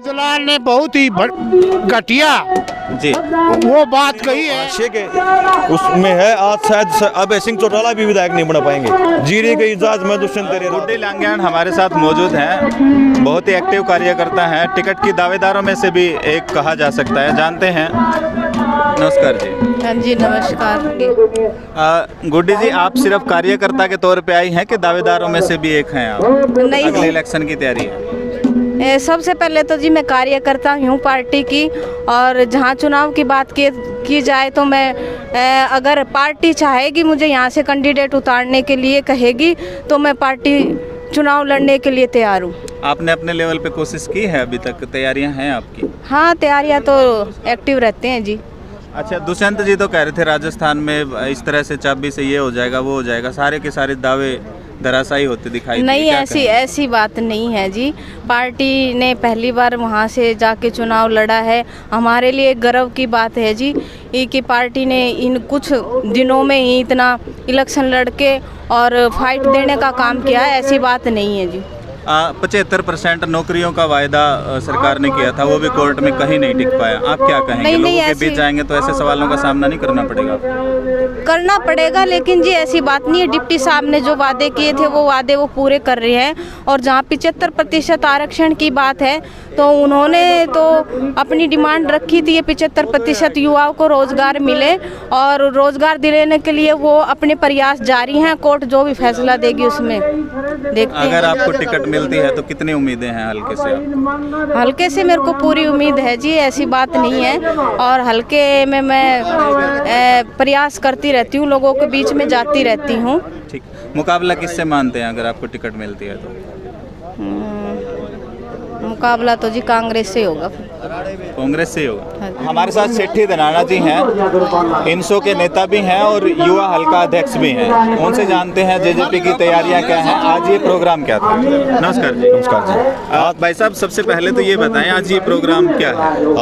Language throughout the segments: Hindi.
जलाल ने बहुत ही घटिया जी वो बात कही है। हाशिए के उसमें है, आज शायद अभय सिंह चौटाला भी विधायक नहीं बना पाएंगे। जीरे के इजाज में दुष्यंत तेरे गुड्डी लांगयान हमारे साथ मौजूद हैं, बहुत ही एक्टिव कार्यकर्ता हैं, टिकट की दावेदारों में से भी एक कहा जा सकता है, जानते हैं। नमस्कार जी। हाँ जी नमस्कार। गुड्डी जी, आप सिर्फ कार्यकर्ता के तौर पे आई हैं कि दावेदारों में से भी एक हैं आप? नहीं अगले जी, इलेक्शन की तैयारी है। सबसे पहले तो जी मैं कार्यकर्ता हूँ पार्टी की, और जहाँ चुनाव की बात की जाए तो मैं अगर पार्टी चाहेगी मुझे यहाँ से कैंडिडेट उतारने के लिए कहेगी तो मैं पार्टी चुनाव लड़ने के लिए तैयार हूँ। आपने अपने लेवल पे कोशिश की है अभी तक? तैयारियां हैं आपकी? हाँ, तैयारियाँ तो एक्टिव रहते हैं जी। अच्छा, दुष्यंत जी तो कह रहे थे राजस्थान में इस तरह से चाबी से ये हो जाएगा वो हो जाएगा, सारे के सारे दावे धराशायी होते दिखाई दिए। नहीं, क्या ऐसी बात नहीं है जी। पार्टी ने पहली बार वहाँ से जाके चुनाव लड़ा है, हमारे लिए गर्व की बात है जी कि पार्टी ने इन कुछ दिनों में ही इतना इलेक्शन लड़के और फाइट देने का काम किया है, ऐसी बात नहीं है जी। 75% नौकरियों का वायदा सरकार ने किया था, वो भी कोर्ट में कहीं नहीं टिक पाया। आप क्या कहेंगे? नहीं, लोगों के ऐसी- बीच जाएंगे तो ऐसे सवालों का सामना नहीं करना पड़ेगा? करना पड़ेगा, लेकिन जी ऐसी बात नहीं है। डिप्टी साहब ने जो वादे किए थे वो वादे वो पूरे कर रहे हैं, और जहाँ 75% आरक्षण की बात है तो उन्होंने तो अपनी डिमांड रखी थी ये 75% युवाओं को रोजगार मिले, और रोजगार दिलाने के लिए वो अपने प्रयास जारी हैं। कोर्ट जो भी फैसला देगी उसमें देखते हैं। अगर आपको टिकट मिलती है तो कितनी उम्मीदें हैं हल्के से आप? हल्के से मेरे को पूरी उम्मीद है जी, ऐसी बात नहीं है, और हल्के में मैं प्रयास करती रहती हूँ, लोगों के बीच में जाती रहती हूँ। ठीक, मुकाबला किससे मानते हैं अगर आपको टिकट मिलती है तो? मुकाबला तो जी कांग्रेस से होगा। कांग्रेस से ही होगा। हाँ। हमारे साथ सेठी धनाना जी हैं, इनसो के नेता भी हैं और युवा हल्का अध्यक्ष भी हैं, उनसे जानते हैं जेजेपी की तैयारियां क्या हैं, आज ये प्रोग्राम क्या था। नमस्कार जी। नमस्कार जी। भाई साहब, सबसे पहले तो ये बताएं आज ये प्रोग्राम क्या है?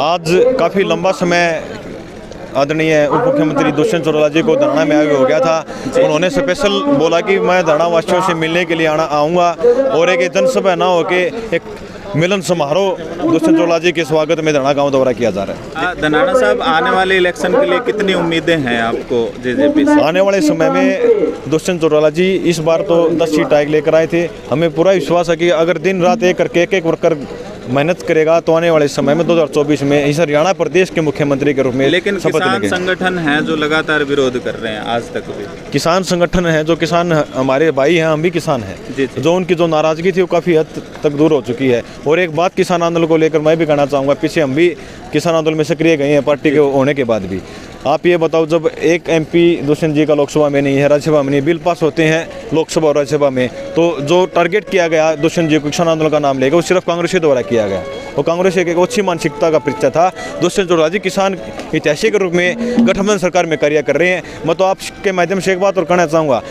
आज काफ़ी लंबा समय आदरणीय उप मुख्यमंत्री दुष्यंत चौटाला जी को धरना में आगे हो गया था। उन्होंने स्पेशल बोला कि मैं धरना वासियों से मिलने के लिए आऊँगा, और एक जनसभा ना होके एक मिलन समारोह दुष्यंत चौटाला जी के स्वागत में धरना गांव दौरा किया जा रहा है। धनाना साहब, आने वाले इलेक्शन के लिए कितनी उम्मीदें हैं आपको जेजेपी से? आने वाले समय में दुष्यंत चौटाला जी इस बार तो 10 सीट टाइग लेकर आए थे। हमें पूरा विश्वास है कि अगर दिन रात एक करके एक वर्कर मेहनत करेगा तो आने वाले समय में 2024 में इस हरियाणा प्रदेश के मुख्यमंत्री के रूप में लेकिन शपथ किसान लेंगे। संगठन हैं जो लगातार विरोध कर रहे हैं आज तक भी। किसान संगठन है जो किसान हमारे भाई हैं, हम भी किसान हैं, जी, जी। जो उनकी जो नाराजगी थी वो काफ़ी हद तक दूर हो चुकी है। और एक बात किसान आंदोलन को लेकर मैं भी कहना चाहूँगा, पीछे हम भी किसान आंदोलन में सक्रिय गए हैं पार्टी के होने के बाद भी। आप ये बताओ, जब एक MP दुष्यंत जी का लोकसभा में नहीं है, राज्यसभा में नहीं, बिल पास होते हैं लोकसभा और राज्यसभा में, तो जो टारगेट किया गया दुष्यंत जी को किसान आंदोलन का नाम लेकर वो सिर्फ कांग्रेस के द्वारा किया गया। वो कांग्रेस एक अच्छी मानसिकता का परिचय था। दुष्यंत चौटाला जी किसान हितैषी के रूप में गठबंधन सरकार में कार्य कर रहे हैं। मैं तो आपके माध्यम से एक बात और कहना चाहूँगा,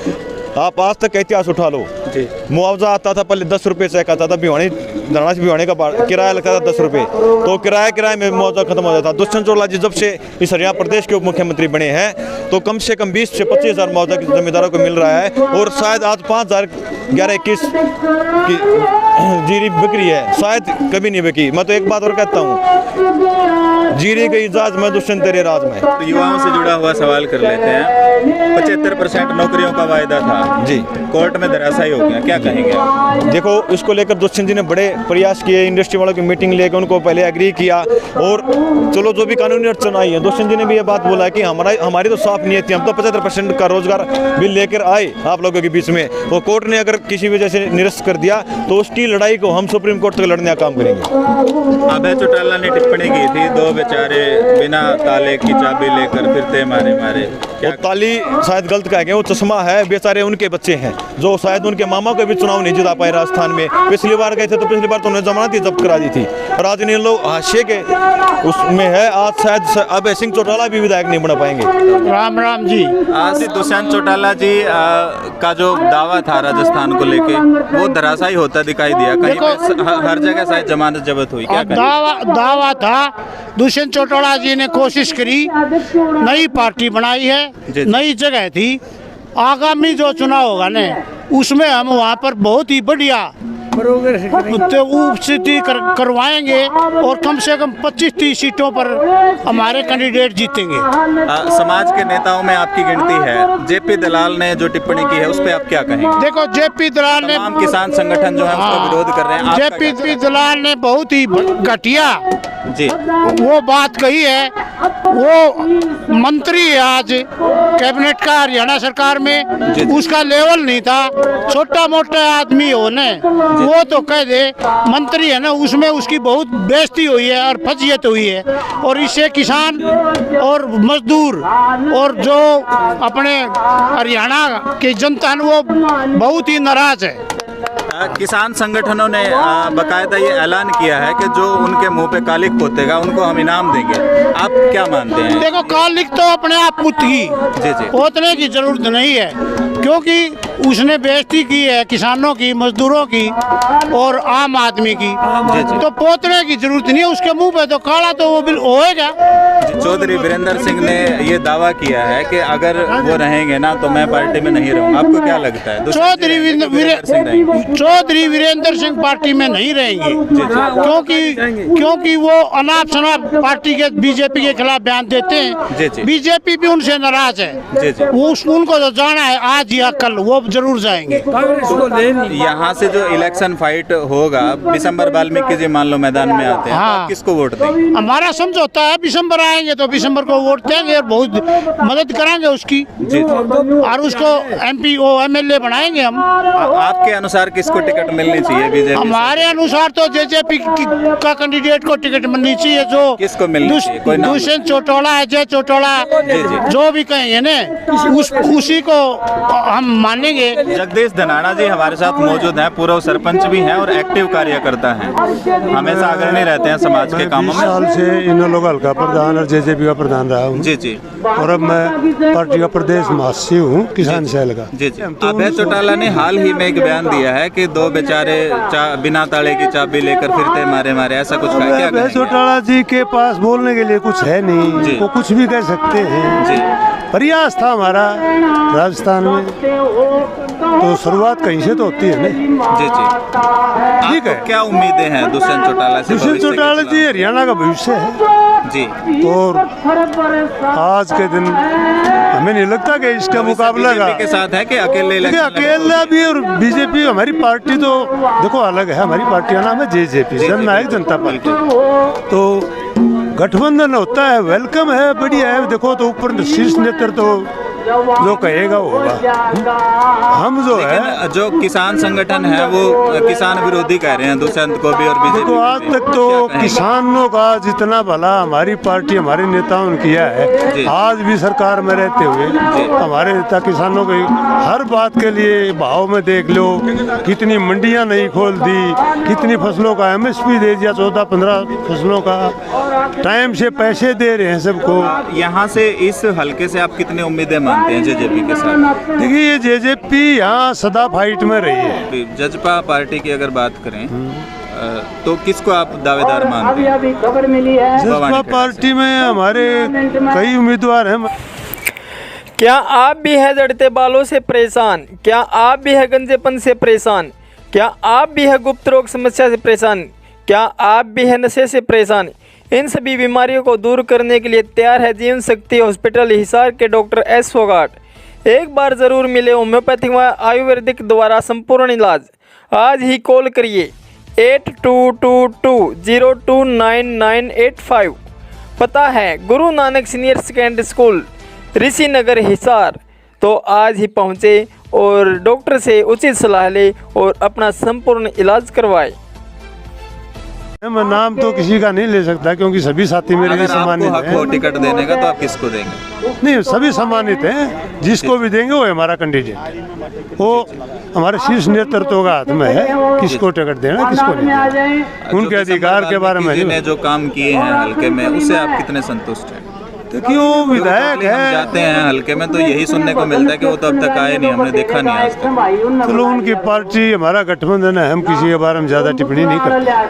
आप आज तक का इतिहास उठा लो जी। मुआवजा आता था पहले 10 रुपये चेक आता था, धरना से भिवानी का किराया लगता था 10 रुपये, तो किराए में मुआवजा खत्म हो जाता। दुष्यंत चौटाला जी जब से इस हरियाणा प्रदेश के उप मुख्यमंत्री बने हैं तो कम से कम 20 से 25 हज़ार मुआवजा जमींदारों को मिल रहा है, और शायद आज 5,011-21 की जीरी बिक्री है, शायद कभी नहीं बिकी। मैं तो एक बात और कहता हूँ, जीरी गई इजाज में दुष्यंत तेरे राज में। तो युवाओं से जुड़ा हुआ सवाल कर लेते हैं। 75% नौकरियों का वायदा था जी, कोर्ट में धराशायी हो गया, क्या कहेंगे आप? देखो, इसको लेकर दुष्यंत जी ने बड़े प्रयास किए, इंडस्ट्री वालों की मीटिंग लेकर उनको पहले एग्री किया, और चलो जो भी कानूनी अड़चन आई है, दुष्यंत जी ने भी ये बात बोला कि हमारी तो साफ नीयत थी, हम तो 75% का रोजगार बिल लेकर आए आप लोगों के बीच में, वो कोर्ट ने अगर किसी वजह से निरस्त कर दिया तो उसकी लड़ाई को हम सुप्रीम कोर्ट तक लड़ने का काम करेंगे। अभय चौटाला ने टिप्पणी की थी, 2 बेचारे बिना ताले की चाबी लेकर फिरते मारे वो ताली शायद गलत कह गए, वो चश्मा है, बेचारे उनके बच्चे हैं जो शायद उनके मामा को भी चुनाव नहीं जिता पाए राजस्थान में। पिछली बार गए थे तो पिछली बार तो उन्होंने जमानत ही जब्त करा दी थी, और आज इन लोग हाशिए के उसमें है, आज शायद अभय सिंह चौटाला भी विधायक नहीं बना पाएंगे। राम जी। आज दुष्यंत चौटाला जी का जो दावा था राजस्थान को लेके वो धराशायी होता दिखाई दिया, कहीं पे हर जगह शायद जमानत जब्त हुई, क्या दावा था, दुष्यंत चौटाला जी ने कोशिश करी, नई पार्टी बनाई है, नई जगह थी, आगामी जो चुनाव होगा न उसमें हम वहाँ पर बहुत ही बढ़िया तो उपस्थिति करवाएंगे और कम से कम 25-30 सीटों पर हमारे कैंडिडेट जीतेंगे। समाज के नेताओं में आपकी गिनती है, जेपी दलाल ने जो टिप्पणी की है उस पे आप क्या कहेंगे? देखो जेपी दलाल ने, तमाम किसान संगठन जो है उसका विरोध कर रहे हैं, आपका क्या जेपी दलाल ने बहुत ही घटिया जी वो बात कही है। वो मंत्री है आज कैबिनेट का हरियाणा सरकार में, उसका लेवल नहीं था, छोटा मोटा आदमी होने वो तो कह दे मंत्री है ना, उसमें उसकी बहुत बेइज्जती हुई है और फजीयत हुई है। और इससे किसान और मजदूर और जो अपने हरियाणा की जनता है वो बहुत ही नाराज है। किसान संगठनों ने बकायदा ये ऐलान किया है कि जो उनके मुंह पे कालिक पोतेगा उनको हम इनाम देंगे, आप क्या मानते हैं? देखो कालिक तो अपने आप पुतगी, जी जी, पोतने की जरूरत नहीं है, क्योंकि उसने बेइज्जती की है किसानों की, मजदूरों की और आम आदमी की, तो पोतने की जरूरत नहीं है। उसके मुंह पे तो काला तो वो बिल होएगा। चौधरी वीरेंद्र सिंह ने ये दावा किया है कि अगर वो रहेंगे ना तो मैं पार्टी में नहीं रहूंगा, आपको क्या लगता है? चौधरी वीरेंद्र सिंह पार्टी में नहीं रहेंगे, क्योंकि वो अनाप शनाप पार्टी के बीजेपी के खिलाफ बयान देते हैं। बीजेपी भी उनसे नाराज है, वो उनको तो जाना है आज या कल, वो जरूर जाएंगे। यहाँ से जो इलेक्शन फाइट होगा, दिसंबर वाल्मीकि जी मान लो मैदान में आते हैं, तो आप किसको वोट देंगे? हमारा समझौता है दिसंबर आएंगे तो दिसंबर को वोट देंगे और बहुत मदद कराएंगे उसकी, और उसको MP MLA बनाएंगे हम। आपके अनुसार किसको टिकट मिलनी चाहिए बीजेपी? हमारे अनुसार तो जेजेपी का कैंडिडेट को टिकट मिलनी चाहिए। जो किसको मिलनी चाहिए? कोई नाम? दुष्यंत चौटाला है, जय चौटाला, जो भी कहेंगे ना उसी को हम मानेंगे। जगदीश धनाना जी हमारे साथ मौजूद हैं, पूर्व सरपंच भी हैं और एक्टिव कार्यकर्ता हैं, हमेशा अग्रणी रहते हैं समाज के कामों में। 20 साल से इन लोगों का प्रधान और जेजेपी का प्रधान रहा हूँ। जी जी, और अब मैं पार्टी का प्रदेश महासचिव हूँ किसान सेल का। जी जी। अभय चौटाला ने हाल ही में एक बयान दिया है कि दो बेचारे बिना ताले की चाबी लेकर फिरते मारे मारे, ऐसा कुछ कहा, क्या अभय चौटाला जी के पास बोलने के लिए कुछ है नहीं, वो कुछ भी कह सकते हैं जी। प्रयास था हमारा राजस्थान में, तो शुरुआत कहीं से तो होती है ना। जी जी, ठीक है। क्या उम्मीदें हैं दुष्यंत चौटाला से? दुष्यंत चौटाला जी हरियाणा का भविष्य है जी, और आज के दिन हमें नहीं लगता कि इसका मुकाबला के साथ है कि अकेले देखिए अकेला भी, और बीजेपी हमारी पार्टी तो देखो अलग है, हमारी पार्टी का नाम है जेजेपी, जननायक जनता पार्टी। तो गठबंधन होता है, वेलकम है, बढ़िया है। देखो तो ऊपर शीर्ष नेतृत्व तो जो कहेगा होगा। हम जो है जो किसान संगठन है वो किसान विरोधी कह रहे हैं दुष्यंत को भी और बीजेपी। देखो आज तक तो किसानों का जितना भला हमारी पार्टी हमारे नेताओं ने किया है, आज भी सरकार में रहते हुए हमारे नेता किसानों की हर बात के लिए भाव में देख लो, कितनी मंडियां नहीं खोल दी, कितनी फसलों का MSP दे दिया, 14-15 फसलों का टाइम से पैसे दे रहे हैं सबको। यहाँ से इस हल्के से आप कितनी उम्मीदें मानते हैं जेजेपी के साथ? देखिए ये जेजेपी यहाँ सदा फाइट में रही है। जजपा पार्टी की अगर बात करें तो किसको आप दावेदार मानते हैं? जजपा पार्टी में हमारे कई उम्मीदवार हैं। क्या आप भी है जड़ते बालों से परेशान? क्या आप भी है गंजेपन से परेशान? क्या आप भी है गुप्त रोग समस्या से परेशान? क्या आप भी है नशे से परेशान? इन सभी बीमारियों को दूर करने के लिए तैयार है जीवन शक्ति हॉस्पिटल हिसार के डॉक्टर S फोगाट। एक बार ज़रूर मिले होम्योपैथिक व आयुर्वेदिक द्वारा संपूर्ण इलाज। आज ही कॉल करिए 8222029985। पता है Guru Nanak senior secondary school ऋषि नगर हिसार। तो आज ही पहुँचे और डॉक्टर से उचित सलाह ले और अपना संपूर्ण इलाज करवाए। मैं नाम तो किसी का नहीं ले सकता क्योंकि सभी साथी मेरे लिए सम्मानित हैं। टिकट देने का तो आप किसको देंगे? नहीं सभी सम्मानित हैं, जिसको भी देंगे वो हमारा कैंडिडेट, वो हमारे शीर्ष नेतृत्व का हाथ में है, किसको टिकट देना किसको नहीं, उनके अधिकार के बारे में नहीं। जो काम किए हैं हल्के में उससे आप कितने संतुष्ट हैं? तो क्यों विधायक है, जाते हैं हल्के में तो यही सुनने को मिलता है कि वो तो अब तक आए नहीं, हमने देखा नहीं आज तक। चलो उनकी पार्टी हमारा गठबंधन है, हम किसी के बारे में ज्यादा टिप्पणी नहीं करते।